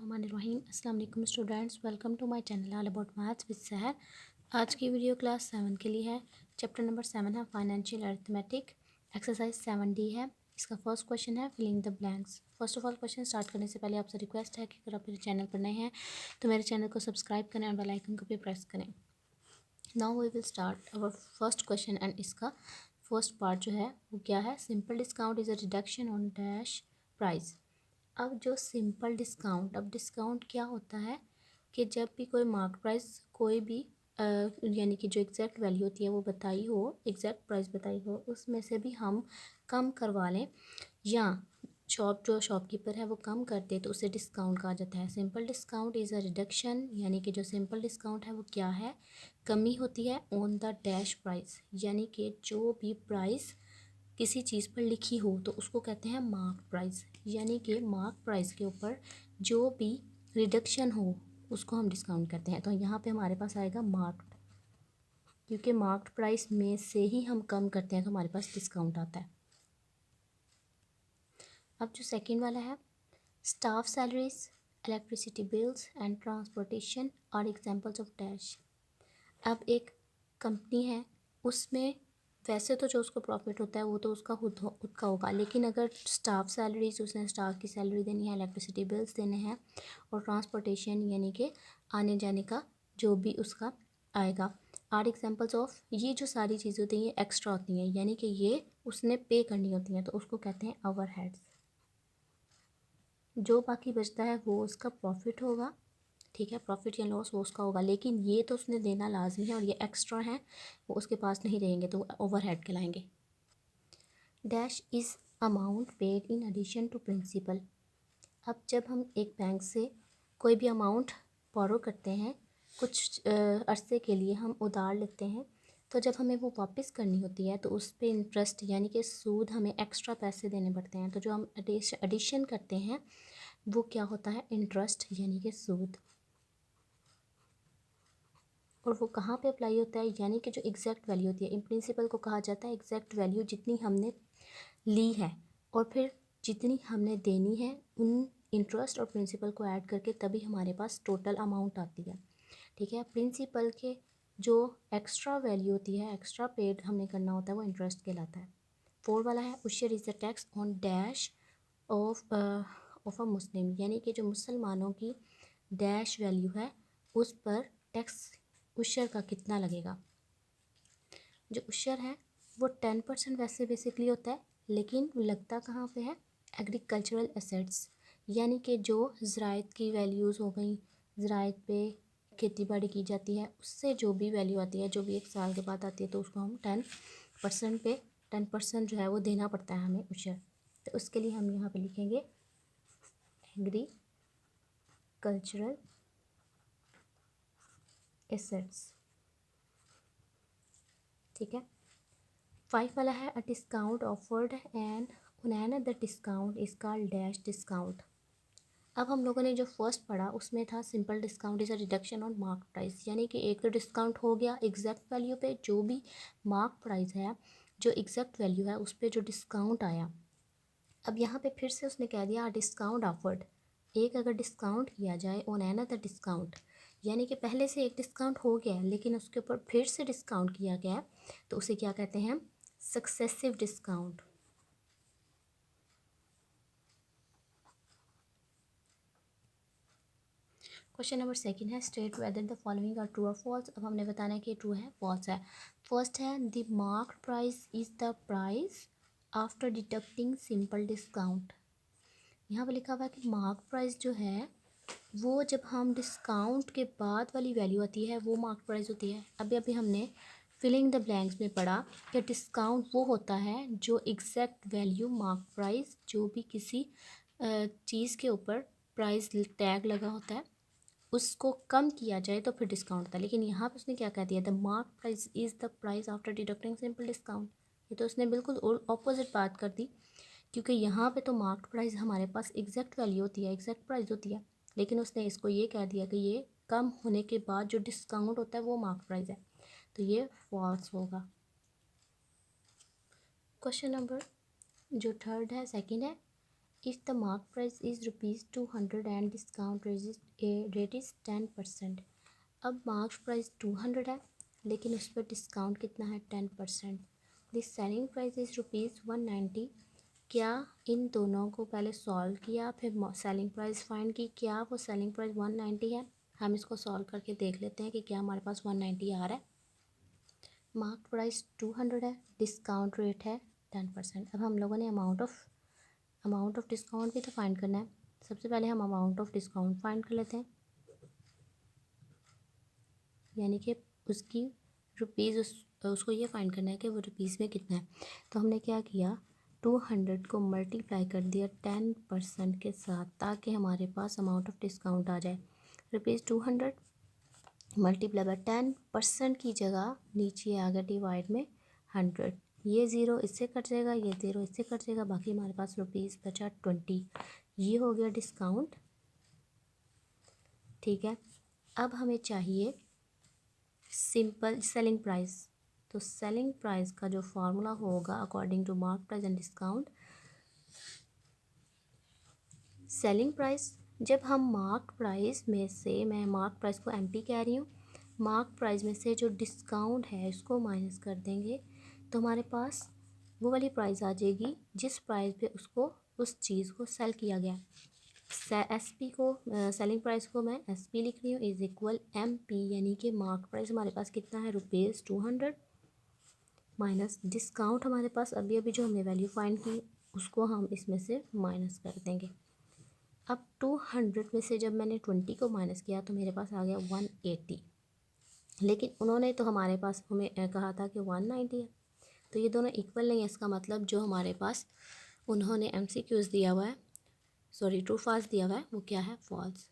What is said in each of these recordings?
बिस्मिल्लाहिर्रहमानिर्रहीम। अस्सलाम वालेकुम students, welcome to my channel all about maths with Sahar. आज की वीडियो क्लास 7 के लिए है। चैप्टर नंबर 7 है फाइनेंशियल अरिथमेटिक। एक्सरसाइज 7D है। इसका फर्स्ट क्वेश्चन है filling the blanks. First of all question start करने से पहले आपसे रिक्वेस्ट है कि अगर आप मेरे चैनल पर नए हैं तो मेरे चैनल को सब्सक्राइब करें और बेल आइकन को भी प्रेस करें। Now we will start our first question and इसका फर्स्ट पार्ट जो है वो क्या है, simple discount is a reduction on dash price. अब जो सिंपल डिस्काउंट, अब डिस्काउंट क्या होता है कि जब भी कोई मार्क प्राइस कोई भी यानी कि जो एग्जैक्ट वैल्यू होती है वो बताई हो, एग्जैक्ट प्राइस बताई हो, उसमें से भी हम कम करवा लें या जो शॉपकीपर है वो कम कर दे तो उसे डिस्काउंट कहा जाता है। Simple discount is a reduction, यानी कि जो सिंपल डिस्काउंट है वो क्या है, कमी होती है ऑन द डैश प्राइस, यानी कि जो भी प्राइस किसी चीज़ पर लिखी हो तो उसको कहते हैं मार्क प्राइस। यानी कि मार्क प्राइस के ऊपर जो भी रिडक्शन हो उसको हम डिस्काउंट करते हैं। तो यहाँ पे हमारे पास आएगा मार्क्ड, क्योंकि मार्क्ड प्राइस में से ही हम कम करते हैं तो हमारे पास डिस्काउंट आता है। अब जो सेकंड वाला है, staff salaries, electricity bills and transportation are examples of dash. अब एक कंपनी है, उसमें वैसे तो जो उसको प्रॉफिट होता है वो तो उसका खुद का होगा, लेकिन अगर स्टाफ सैलरीज, उसने स्टाफ की सैलरी देनी है, इलेक्ट्रिसिटी बिल्स देने हैं और ट्रांसपोर्टेशन यानी कि आने जाने का जो भी उसका आएगा, आर एग्जांपल्स ऑफ, ये जो सारी चीज़ें होती हैं ये एक्स्ट्रा होती हैं, यानी कि ये उसने पे करनी होती हैं, तो उसको कहते हैं ओवरहेड्स। जो बाकी बचता है वो उसका प्रॉफिट होगा, ठीक है, प्रॉफिट या लॉस वो उसका होगा, लेकिन ये तो उसने देना लाजमी है और ये एक्स्ट्रा है, वो उसके पास नहीं रहेंगे तो ओवरहेड कहलाएंगे। Dash is amount paid in addition to principal. अब जब हम एक बैंक से कोई भी अमाउंट बोरो करते हैं, कुछ अरसे के लिए हम उधार लेते हैं, तो जब हमें वो वापस करनी होती है तो उस पर इंटरेस्ट यानी कि सूद हमें एक्स्ट्रा पैसे देने पड़ते हैं। तो जो हम एडिशन करते हैं वो क्या होता है, इंटरेस्ट यानी कि सूद। और वो कहाँ पे अप्लाई होता है, यानी कि जो एग्जैक्ट वैल्यू होती है, इन प्रिंसिपल को कहा जाता है एग्जैक्ट वैल्यू, जितनी हमने ली है और फिर जितनी हमने देनी है, उन इंटरेस्ट और प्रिंसिपल को ऐड करके तभी हमारे पास टोटल अमाउंट आती है, ठीक है। प्रिंसिपल के जो एक्स्ट्रा वैल्यू होती है, एक्स्ट्रा पेड हमने करना होता है, वो इंटरेस्ट कहलाता है। फोर्थ वाला है उशर is the tax on dash of a Muslim, यानी कि जो मुसलमानों की डैश वैल्यू है उस पर टैक्स उशर का कितना लगेगा। जो उशर है वो 10% वैसे बेसिकली होता है, लेकिन लगता कहाँ पे है, एग्रीकल्चरल एसेट्स, यानी कि जो ज़राइत की वैल्यूज़ हो गई, ज़राइत पे खेती बाड़ी की जाती है, उससे जो भी वैल्यू आती है, जो भी एक साल के बाद आती है, तो उसको हम 10% पे 10% जो है वो देना पड़ता है हमें उशर। तो उसके लिए हम यहाँ पे लिखेंगे एग्रीकल्चरल एसेट्स, ठीक है। 5 वाला है अ discount offered and on the discount is called dash discount. अब हम लोगों ने जो फर्स्ट पढ़ा उसमें था simple discount is a reduction on mark price, यानी कि एक तो डिस्काउंट हो गया एग्जैक्ट वैल्यू पे, जो भी मार्क प्राइस है, जो एग्जैक्ट वैल्यू है उस पर जो डिस्काउंट आया। अब यहाँ पे फिर से उसने कह दिया डिस्काउंट ऑफर्ड, एक अगर डिस्काउंट किया जाए ऑन अनदर डिस्काउंट, यानी कि पहले से एक डिस्काउंट हो गया लेकिन उसके ऊपर फिर से डिस्काउंट किया गया, तो उसे क्या कहते हैं, successive discount. Question number second है state whether the following are true और फॉल्स। अब हमने बताना है कि ट्रू है फॉल्स है। फर्स्ट है the mark price is the price after deducting simple discount. यहाँ पर लिखा हुआ है कि मार्क प्राइस जो है वो जब हम डिस्काउंट के बाद वाली वैल्यू आती है वो मार्क प्राइस होती है। अभी अभी हमने फिलिंग द ब्लैंक्स में पढ़ा कि डिस्काउंट वो होता है जो एग्जैक्ट वैल्यू मार्क प्राइस, जो भी किसी चीज़ के ऊपर प्राइस टैग लगा होता है उसको कम किया जाए तो फिर डिस्काउंट था। लेकिन यहाँ पे उसने क्या कह दिया, the mark price is the price after deducting simple discount. ये तो उसने बिल्कुल ऑपोजिट बात कर दी, क्योंकि यहाँ पे तो मार्क प्राइस हमारे पास एग्जैक्ट वैल्यू होती है, एग्जैक्ट प्राइस होती है, लेकिन उसने इसको ये कह दिया कि ये कम होने के बाद जो डिस्काउंट होता है वो मार्क प्राइस है, तो ये फॉल्स होगा। क्वेश्चन नंबर जो थर्ड है सेकंड है if the mark price is ₹200 and discount rate is 10%। अब मार्क प्राइस 200 है लेकिन उस पर डिस्काउंट कितना है 10%। This selling price is ₹190। क्या इन दोनों को पहले सॉल्व किया फिर सेलिंग प्राइस फाइंड की, क्या वो सेलिंग प्राइस 190 है। हम इसको सॉल्व करके देख लेते हैं कि क्या हमारे पास 190 आ रहा है। मार्क प्राइस 200 है, डिस्काउंट रेट है 10%। अब हम लोगों ने अमाउंट ऑफ डिस्काउंट भी तो फाइंड करना है। सबसे पहले हम अमाउंट ऑफ डिस्काउंट फाइंड कर लेते हैं, यानी कि उसकी रुपीज़ उसको ये फाइंड करना है कि वो रुपीज़ में कितना है। तो हमने क्या किया, 200 को मल्टीप्लाई कर दिया 10% के साथ ताकि हमारे पास अमाउंट ऑफ डिस्काउंट आ जाए। ₹200 मल्टीप्लाई बाय 10% की जगह नीचे आ गया डिवाइड में 100। ये ज़ीरो इससे कट जाएगा, ये ज़ीरो इससे कट जाएगा, बाकी हमारे पास रुपीज़ बचा 20। ये हो गया डिस्काउंट। ठीक है, अब हमें चाहिए सिंपल सेलिंग प्राइस। तो सेलिंग प्राइस का जो फार्मूला होगा according to mark price and discount, selling price जब हम मार्क प्राइस में से, मैं मार्क प्राइस को एमपी कह रही हूँ, मार्क प्राइस में से जो डिस्काउंट है उसको माइनस कर देंगे तो हमारे पास वो वाली प्राइस आ जाएगी जिस प्राइस पे उसको उस चीज़ को सेल किया गया। एस पी को सेलिंग प्राइस को मैं एस पी लिख रही हूँ इज़ इक्वल एम पी, यानी कि मार्क प्राइस हमारे पास कितना है ₹200 माइनस डिस्काउंट हमारे पास अभी अभी जो हमने वैल्यू फाइंड की उसको हम इसमें से माइनस कर देंगे। अब 200 में से जब मैंने 20 को माइनस किया तो मेरे पास आ गया 180, लेकिन उन्होंने तो हमारे पास हमें कहा था कि 190 है, तो ये दोनों इक्वल नहीं है। इसका मतलब जो हमारे पास उन्होंने MCQs दिया हुआ है, सॉरी ट्रू फॉल्स दिया हुआ है, वो क्या है फॉल्स।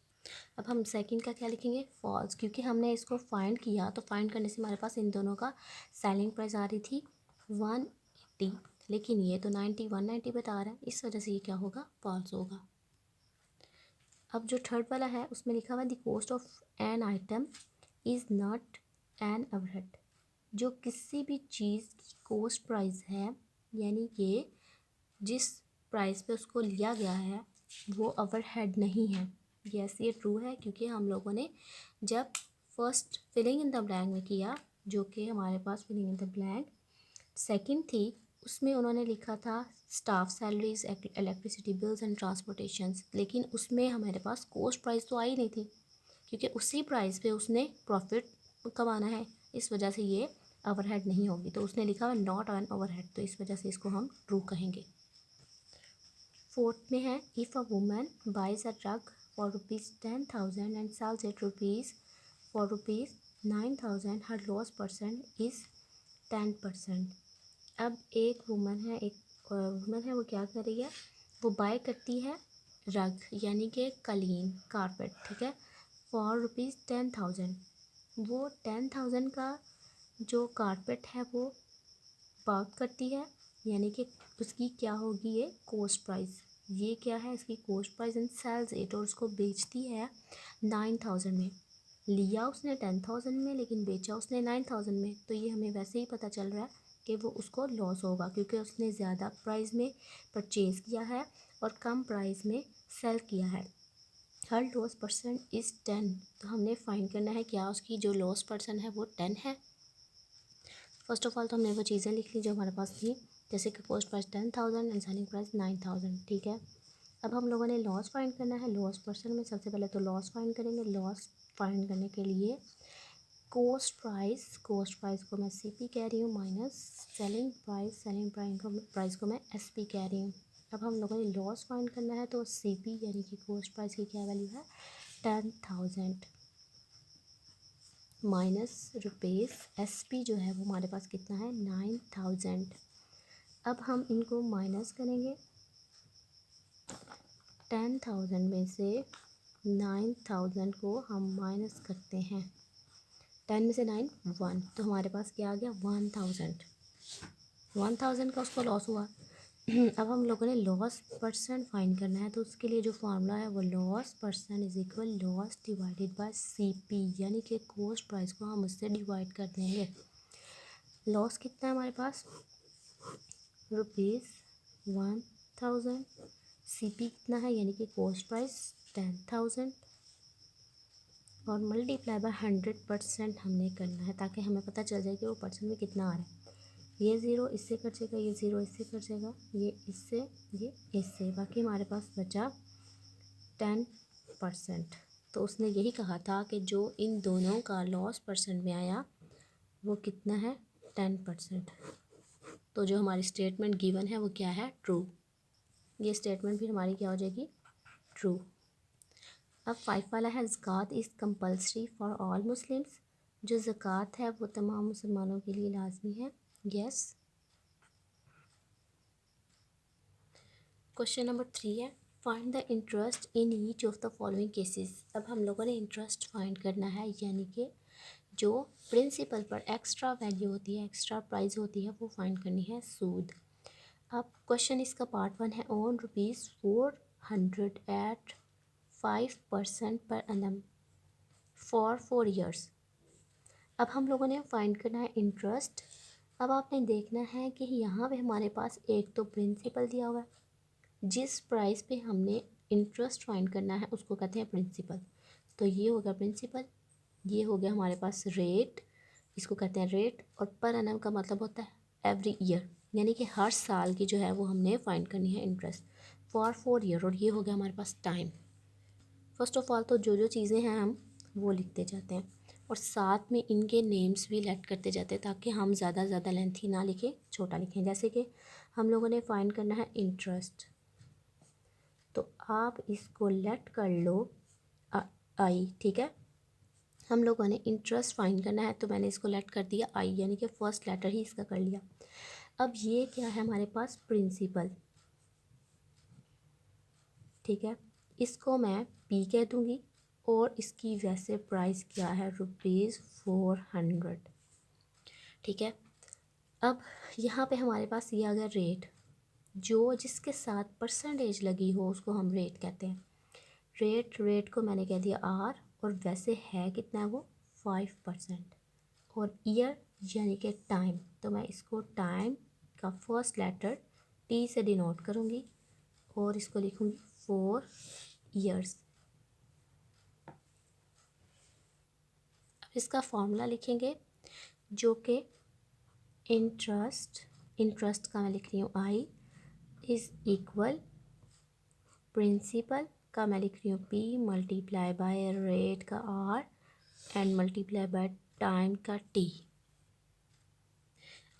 अब हम सेकंड का क्या लिखेंगे, फॉल्स, क्योंकि हमने इसको फाइंड किया तो फाइंड करने से हमारे पास इन दोनों का सेलिंग प्राइस आ रही थी 180, लेकिन ये तो 190 बता रहा है, इस वजह से ये क्या होगा, फॉल्स होगा। अब जो थर्ड वाला है उसमें लिखा हुआ है the cost of an item is not an overhead. जो किसी भी चीज़ की कॉस्ट प्राइस है, यानी कि जिस प्राइस पे उसको लिया गया है वो ओवरहेड नहीं है। यस, ये ट्रू है, क्योंकि हम लोगों ने जब first filling in the blank में किया, जो कि हमारे पास filling in the blank second थी, उसमें उन्होंने लिखा था staff salaries, electricity bills and transportations, लेकिन उसमें हमारे पास कॉस्ट प्राइस तो आई नहीं थी, क्योंकि उसी प्राइस पे उसने प्रॉफिट कमाना है, इस वजह से ये ओवरहेड नहीं होगी। तो उसने लिखा हुआ नॉट एन ओवरहेड, तो इस वजह से इसको हम ट्रू कहेंगे। फोर्थ में है if a woman buys a drug for ₹10,000 and sells it for ₹9,000, her loss percent is 10%। अब एक वुमन है, वो क्या कर रही है, वो बाय करती है रग यानी कि कलीन कारपेट, ठीक है, फॉर ₹10,000। वो 10,000 का जो कारपेट है वो बात करती है, यानी कि उसकी क्या होगी, ये कॉस्ट प्राइस, ये क्या है इसकी cost price, and sells it, और उसको बेचती है 9,000 में। लिया उसने 10,000 में लेकिन बेचा उसने 9,000 में, तो ये हमें वैसे ही पता चल रहा है कि वो उसको लॉस होगा, क्योंकि उसने ज़्यादा प्राइस में परचेज़ किया है और कम प्राइस में सेल किया है। हर लॉस परसेंट इज़ 10, तो हमने फाइंड करना है क्या उसकी जो लॉस परसेंट है वो 10 है। फर्स्ट ऑफ ऑल तो हमने वो चीज़ें लिख ली जो हमारे पास थी, जैसे कि cost price 10,000 and selling price 9,000, ठीक है। अब हम लोगों ने लॉस फाइंड करना है। लॉस परसेंट में सबसे पहले तो लॉस फाइंड करेंगे। लॉस फाइंड करने के लिए कॉस्ट प्राइस को मैं CP कह रही हूँ माइनस सेलिंग प्राइस को मैं SP कह रही हूँ। अब हम लोगों ने लॉस फाइंड करना है, तो CP यानी कि कॉस्ट प्राइस की क्या वैल्यू है 10,000 माइनस रुपीज़, SP जो है वो हमारे पास कितना है 9,000। अब हम इनको माइनस करेंगे, 10,000 में से 9,000 को हम माइनस करते हैं, 10 में से 9 1, तो हमारे पास क्या आ गया 1,000 का उसको लॉस हुआ। अब हम लोगों ने लॉस परसेंट फाइंड करना है, तो उसके लिए जो फार्मूला है वो loss percent is equal loss divided by CP, यानी कि कॉस्ट प्राइस को हम उससे डिवाइड कर देंगे। लॉस कितना है हमारे पास ₹1,000, CP कितना है यानी कि कॉस्ट प्राइस 10,000 और मल्टीप्लाई बाय 100% हमने करना है ताकि हमें पता चल जाए कि वो परसेंट में कितना आ रहा है। ये ज़ीरो इससे कट जाएगा, ये ज़ीरो इससे कट जाएगा, ये इससे, ये इससे, बाकी हमारे पास बचा 10%। तो उसने यही कहा था कि जो इन दोनों का लॉस परसेंट में आया वो कितना है 10%। तो जो हमारी स्टेटमेंट गिवन है वो क्या है ट्रू। ये स्टेटमेंट भी हमारी क्या हो जाएगी ट्रू। अब 5 वाला है ज़कात is compulsory for all Muslims. जो ज़कात है वो तमाम मुसलमानों के लिए लाजमी है। यस। क्वेश्चन नंबर 3 है find the interest in each of the following cases. अब हम लोगों ने इंटरेस्ट फाइंड करना है यानी कि जो प्रिंसिपल पर एक्स्ट्रा वैल्यू होती है, एक्स्ट्रा प्राइस होती है, वो फाइंड करनी है सूद। अब क्वेश्चन इसका पार्ट 1 है on ₹400 eight 5% per annum for 4 years. अब हम लोगों ने फाइंड करना है इंटरेस्ट। अब आपने देखना है कि यहाँ पे हमारे पास एक तो प्रिंसिपल दिया हुआ है, जिस प्राइस पे हमने इंटरेस्ट फाइंड करना है उसको कहते हैं प्रिंसिपल। तो ये हो गया प्रिंसिपल, ये हो गया हमारे पास रेट, इसको कहते हैं रेट। और पर एनम का मतलब होता है एवरी ईयर, यानी कि हर साल की जो है वो हमने फाइंड करनी है इंटरेस्ट फॉर 4 ईयर। और ये हो गया हमारे पास टाइम। फर्स्ट ऑफ ऑल तो जो जो चीज़ें हैं हम वो लिखते जाते हैं और साथ में इनके नेम्स भी लेट करते जाते हैं ताकि हम ज़्यादा लेंथी ना लिखें, छोटा लिखें। जैसे कि हम लोगों ने फाइंड करना है इंटरेस्ट, तो आप इसको लेट कर लो आई, ठीक है। हम लोगों ने इंटरेस्ट फाइंड करना है तो मैंने इसको लेट कर दिया आई, यानी कि फर्स्ट लेटर ही इसका कर लिया। अब ये क्या है हमारे पास प्रिंसिपल, ठीक है, इसको मैं पी कह दूँगी और इसकी वैसे प्राइस क्या है ₹400, ठीक है। अब यहाँ पे हमारे पास ये आ गया रेट, जो जिसके साथ परसेंटेज लगी हो उसको हम रेट कहते हैं। रेट को मैंने कह दिया आर और वैसे है कितना है वो 5%। और ईयर यानी कि टाइम, तो मैं इसको टाइम का फर्स्ट लेटर टी से डिनोट करूँगी और इसको लिखूँगी 4 ईयर्स। अब इसका फॉर्मूला लिखेंगे जो कि इंटरेस्ट का मैं लिख रही हूँ आई इज़ इक्वल, प्रिंसिपल का मैं लिख रही हूँ पी मल्टीप्लाई बाय रेट का R and multiply by time का टी।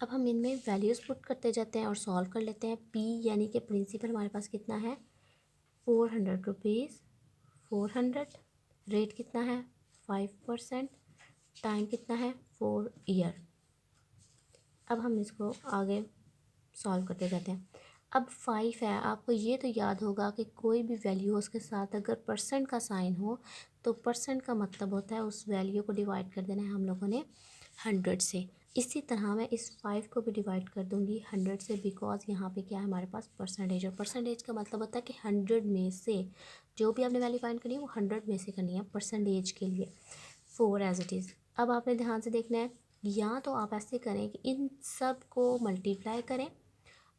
अब हम इनमें वैल्यूज़ पुट करते जाते हैं और सॉल्व कर लेते हैं। पी यानी कि प्रिंसिपल हमारे पास कितना है ₹400, 400। रेट कितना है 5%। टाइम कितना है 4 ईयर। अब हम इसको आगे सॉल्व करते जाते हैं। अब 5 है, आपको ये तो याद होगा कि कोई भी वैल्यू हो उसके साथ अगर परसेंट का साइन हो तो परसेंट का मतलब होता है उस वैल्यू को डिवाइड कर देना है हम लोगों ने 100 से। इसी तरह मैं इस 5 को भी डिवाइड कर दूंगी 100 से, बिकॉज यहाँ पे क्या है हमारे पास परसेंटेज, और परसेंटेज का मतलब होता है कि 100 में से जो भी आपने वैल्यू फाइंड करनी है वो 100 में से करनी है परसेंटेज के लिए 4 एज इट इज़। अब आपने ध्यान से देखना है, या तो आप ऐसे करें कि इन सब को मल्टीप्लाई करें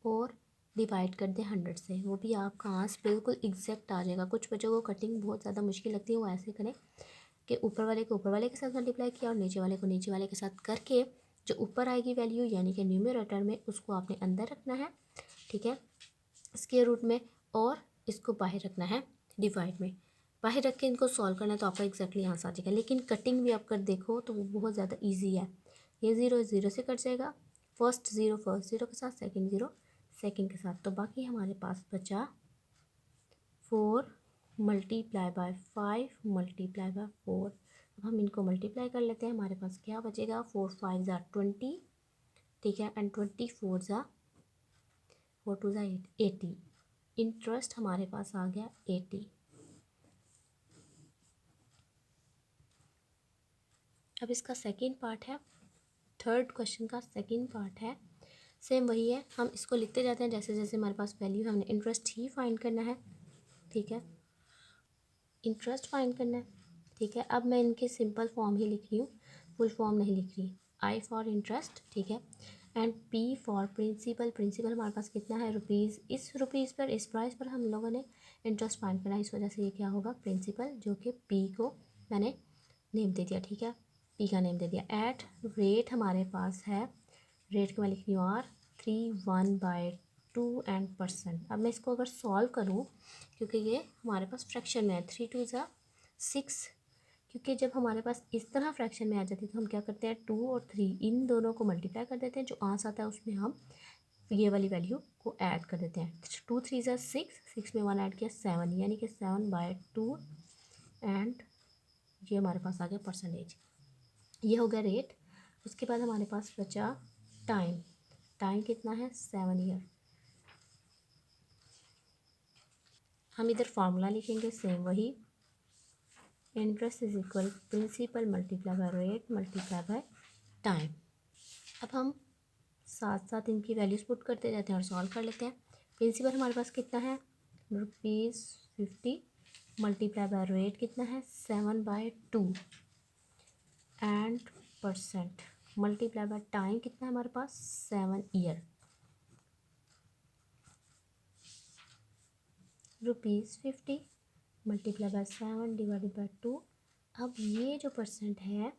और डिवाइड कर दें 100 से, वो भी आपका आंसर बिल्कुल एग्जैक्ट आ जाएगा। कुछ बच्चों को कटिंग बहुत ज़्यादा मुश्किल लगती है, वो ऐसे करें कि ऊपर वाले को ऊपर वाले के साथ मल्टीप्लाई किया और नीचे वाले को नीचे वाले के साथ करके जो ऊपर आएगी वैल्यू यानी कि न्यूमरेटर में उसको आपने अंदर रखना है, ठीक है, स्क्वायर रूट में, और इसको बाहर रखना है डिवाइड में। बाहर रख के इनको सॉल्व करना है तो आपका एग्जैक्टली आंसर आ जाएगा। लेकिन कटिंग भी आप कर देखो तो वो बहुत ज़्यादा ईजी है। ये ज़ीरो ज़ीरो से कट जाएगा, फर्स्ट ज़ीरो के साथ, सेकंड ज़ीरो सेकंड के साथ, तो बाकी हमारे पास बचा 4 मल्टीप्लाई बाय 5 मल्टीप्लाई बाय 4। अब हम इनको मल्टीप्लाई कर लेते हैं, हमारे पास क्या बचेगा 4 5 ज़ा 20, ठीक है, एंड 24 ज़ा 4 2 ज़ा 80। इंटरेस्ट हमारे पास आ गया 80। अब इसका सेकंड पार्ट है, थर्ड क्वेश्चन का सेकंड पार्ट है, सेम वही है, हम इसको लिखते जाते हैं जैसे जैसे हमारे पास वैल्यू, हमने इंटरेस्ट ही फाइंड करना है, ठीक है, इंटरेस्ट फाइंड करना है, ठीक है। अब मैं इनके सिंपल फॉर्म ही लिख रही हूँ, फुल फॉर्म नहीं लिख रही। आई फॉर इंटरेस्ट, ठीक है। And P for principal, principal हमारे पास कितना है रुपीज़, इस रुपीज़ पर, इस प्राइस पर हम लोगों ने इंटरेस्ट फाइंड करना है, इस वजह से ये क्या होगा प्रिंसिपल, जो कि पी को मैंने नेम दे दिया, ठीक है, पी का नेम दे दिया। एट रेट हमारे पास है, रेट को मैं लिख रही हूँ R31/2 एंड परसेंट। अब मैं इसको अगर सॉल्व करूँ, क्योंकि ये हमारे पास फ्रैक्शन में है, 3 2 ज़ा 6, क्योंकि जब हमारे पास इस तरह फ्रैक्शन में आ जाती है तो हम क्या करते हैं 2 और 3 इन दोनों को मल्टीप्लाई कर देते हैं, जो आंसर आता है उसमें हम ये वाली वैल्यू को ऐड कर देते हैं। 2 3 ज़ा 6, 6 में 1 ऐड किया 7, यानी कि 7/2 एंड ये हमारे पास आ गया परसेंटेज। ये हो गया रेट। उसके बाद हमारे पास बचा टाइम, टाइम कितना है 7 ईयर। हम इधर फार्मूला लिखेंगे सेम वही, interest is equal principal multiply by rate multiply by time. अब हम साथ साथ इनकी वैल्यूज पुट करते जाते हैं और सॉल्व कर लेते हैं। प्रिंसिपल हमारे पास कितना है ₹50 मल्टीप्लाई बाय रेट कितना है 7/2 and percent multiply by time कितना है हमारे पास 7 year, ₹50 multiply by 7 divided by 2। अब ये जो परसेंट है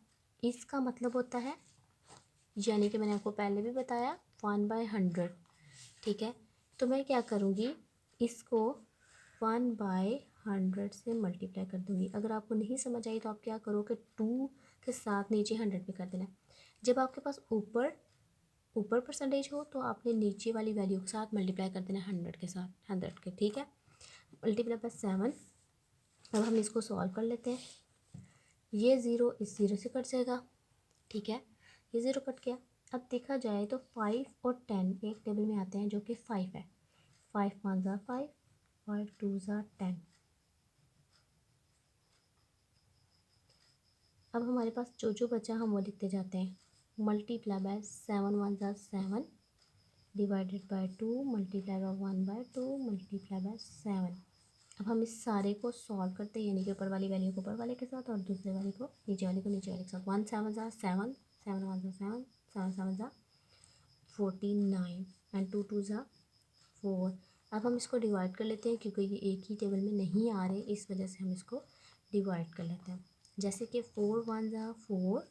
इसका मतलब होता है, यानी कि मैंने आपको पहले भी बताया 1/100, ठीक है। तो मैं क्या करूँगी, इसको 1/100 से मल्टीप्लाई कर दूँगी। अगर आपको नहीं समझ आई तो आप क्या करो कि 2 के साथ नीचे 100 पे कर देना। जब आपके पास ऊपर ऊपर परसेंटेज हो तो आपने नीचे वाली वैल्यू के साथ मल्टीप्लाई कर देना 100 के साथ, 100 के, ठीक है, मल्टीप्लाई बाय 7। अब हम इसको सॉल्व कर लेते हैं। ये ज़ीरो इस ज़ीरो से कट जाएगा, ठीक है, ये ज़ीरो कट गया। अब देखा जाए तो 5 और 10 एक टेबल में आते हैं जो कि 5 है, 5 5 ज़ा 5, 5 2 ज़ा 10। अब हमारे पास जो जो बचा हम वो लिखते जाते हैं, मल्टीप्लाई बाय 7 1 ज़ा 7 divided by 2 multiply by 1/2 multiply by 7। अब हम इस सारे को सॉल्व करते हैं, यानी कि ऊपर वाली वैल्यू को ऊपर वाले के साथ और दूसरे वाले को नीचे वाले को नीचे वाले के साथ। 1 7 ज़ा 7, 7 1 ज़ा 7, 7 7 ज़ा 49 एंड 2 2 ज़ा 4। अब हम इसको डिवाइड कर लेते हैं, क्योंकि ये एक ही टेबल में नहीं आ रहे, इस वजह से हम इसको डिवाइड कर लेते हैं। जैसे कि 4 1 ज़ा 4,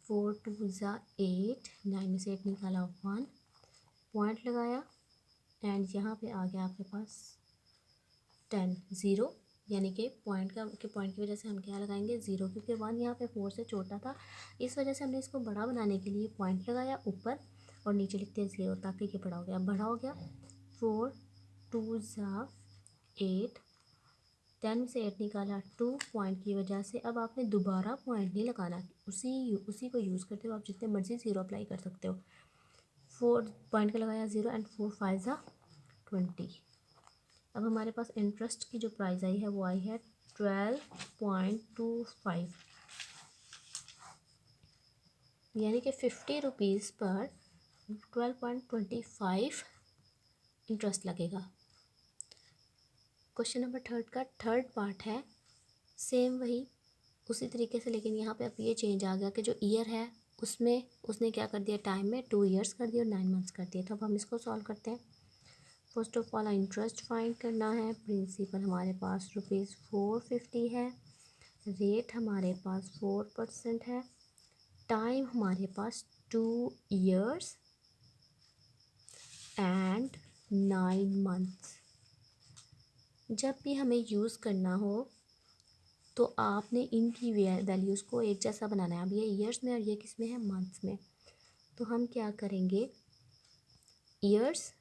4 2 ज़ा 8, 9 में से 8 निकाला 1, पॉइंट लगाया एंड यहाँ पे आ गया आपके पास 10 ज़ीरो, यानी कि पॉइंट की वजह से हम क्या लगाएंगे ज़ीरो, क्योंकि 1 यहाँ पे 4 से छोटा था, इस वजह से हमने इसको बड़ा बनाने के लिए पॉइंट लगाया ऊपर और नीचे लिखते हैं 0, ताकि ये बड़ा हो गया। बड़ा हो गया 4 2 ज़ा 8, 10 में से 8 निकाला 2, पॉइंट की वजह से। अब आपने दोबारा पॉइंट नहीं लगाना, उसी को यूज़ करते हो आप जितने मर्जी ज़ीरो अप्लाई कर सकते हो। 4 पॉइंट का लगाया 0 एंड 4 5 ज़ा 20। अब हमारे पास इंटरेस्ट की जो प्राइस आई है वो आई है 12.25, यानी कि ₹50 पर 12.25 इंटरेस्ट लगेगा। क्वेश्चन नंबर 3 का थर्ड पार्ट है सेम वही उसी तरीके से, लेकिन यहाँ पे अब ये चेंज आ गया कि जो ईयर है उसमें उसने क्या कर दिया, टाइम में 2 ईयर्स कर दिया और 9 मंथ्स कर दिए। तो अब हम इसको सॉल्व करते हैं। First of all interest find करना है। प्रिंसिपल हमारे पास ₹450 है, रेट हमारे पास 4% है, टाइम हमारे पास 2 ईयर्स एंड 9 मंथ्स। जब भी हमें यूज़ करना हो तो आपने इनकी वैल्यूज़ को एक जैसा बनाना है। अब ये ईयर्स में और ये किस में है, मंथ्स में। तो हम क्या करेंगे, ईयर्स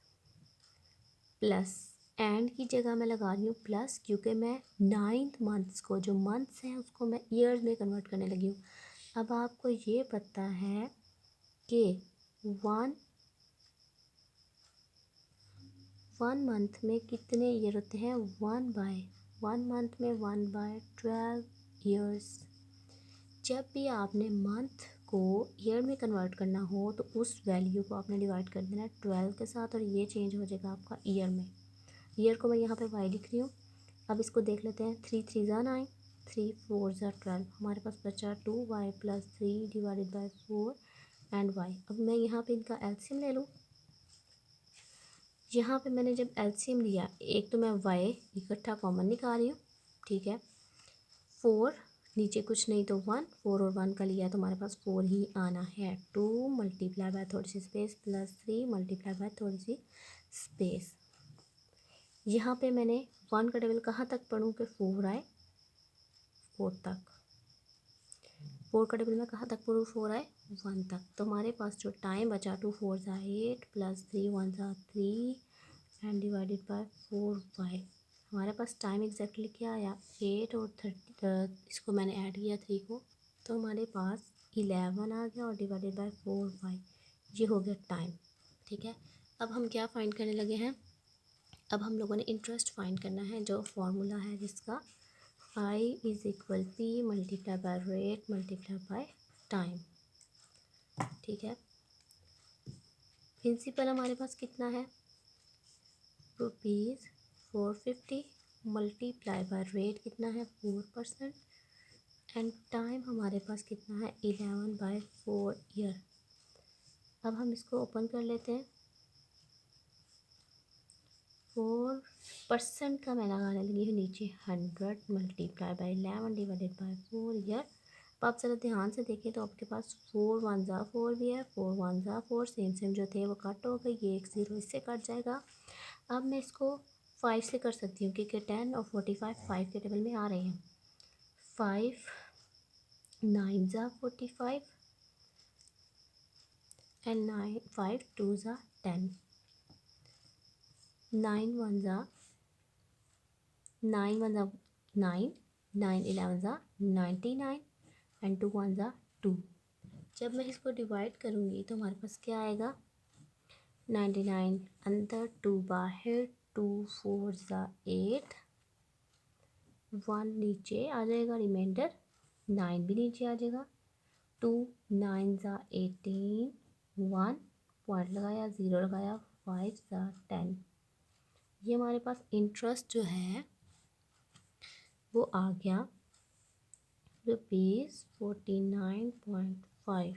प्लस एंड की जगह मैं लगा रही हूँ प्लस, क्योंकि मैं 9 मंथ्स को, जो मंथ्स हैं उसको मैं ईयर्स में कन्वर्ट करने लगी हूँ। अब आपको ये पता है कि वन मंथ में कितने ईयर होते हैं, 1 मंथ में 1/12 ईयर्स। जब भी आपने मंथ को ईयर में कन्वर्ट करना हो तो उस वैल्यू को आपने डिवाइड कर देना 12 के साथ और ये चेंज हो जाएगा आपका ईयर में। ईयर को मैं यहाँ पे वाई लिख रही हूँ। अब इसको देख लेते हैं, 3 3 ज़ा 9, 3 4 ज़ा 12, हमारे पास बचा 2y + 3 divided by 4 and Y. अब मैं यहाँ पे इनका एलसीएम ले लूँ। यहाँ पे मैंने जब एलसीएम लिया, एक तो मैं वाई इकट्ठा कॉमन निकाल रही हूँ, ठीक है। 4 नीचे कुछ नहीं तो 1, 4 और 1 का लिया तो हमारे पास 4 ही आना है। 2 मल्टीप्लाई बाय थोड़ी सी स्पेस प्लस 3 मल्टीप्लाई बाय थोड़ी सी स्पेस। यहाँ पे मैंने 1 का टेबल कहाँ तक पढ़ूँ कि 4 आए, 4 तक। 4 का टेबल में कहाँ तक पढ़ूँ, 4 आए 1 तक। तो हमारे पास जो टाइम बचा 2 4 ज़ा 8 प्लस 3 1 ज़ा 3 एंड डिवाइडेड बाय 4 वाई। हमारे पास टाइम एग्जैक्टली क्या आया, 8 और 30, इसको मैंने ऐड किया 3 को, तो हमारे पास 11 आ गया और डिवाइडेड बाय 4 वाई। ये हो गया टाइम, ठीक है। अब हम क्या फाइंड करने लगे हैं, अब हम लोगों ने इंटरेस्ट फाइंड करना है, जो फॉर्मूला है जिसका I is equal P multiply by rate multiply by time, ठीक है। प्रिंसिपल हमारे पास कितना है, ₹450 मल्टीप्लाई बाय रेट कितना है 4% एंड टाइम हमारे पास कितना है 11/4 ईयर। अब हम इसको ओपन कर लेते हैं। 4% का मैं लगाने लगी हूँ नीचे 100 multiply by 11 divided by 4 year. अब आप ज़रा ध्यान से देखें तो आपके पास 4 1 ज़ा 4 भी है, 4 1 ज़ा 4, सेम जो थे वो कट हो गए, ये एक ज़ीरो इससे कट जाएगा। अब मैं इसको 5 से कर सकती हूँ क्योंकि 10 और 45 5 के टेबल में आ रहे हैं। 5 9 ज़ा 45 एंड 9 5 2 ज़ा 10, 9 1 ज़ा 9 1 ज़ा 9, 9 11 ज़ा 99 एंड 2 1 ज़ा 2। जब मैं इसको डिवाइड करूँगी तो हमारे पास क्या आएगा, 99 अंदर 2 बाहर, 2 4 ज़ा 8, 1 नीचे आ जाएगा, रिमाइंडर 9 भी नीचे आ जाएगा, 2 9 ज़ा 18, 1 पॉइंट लगाया 0 लगाया, 5 ज़ा 10। ये हमारे पास इंटरेस्ट जो है वो आ गया ₹49.5।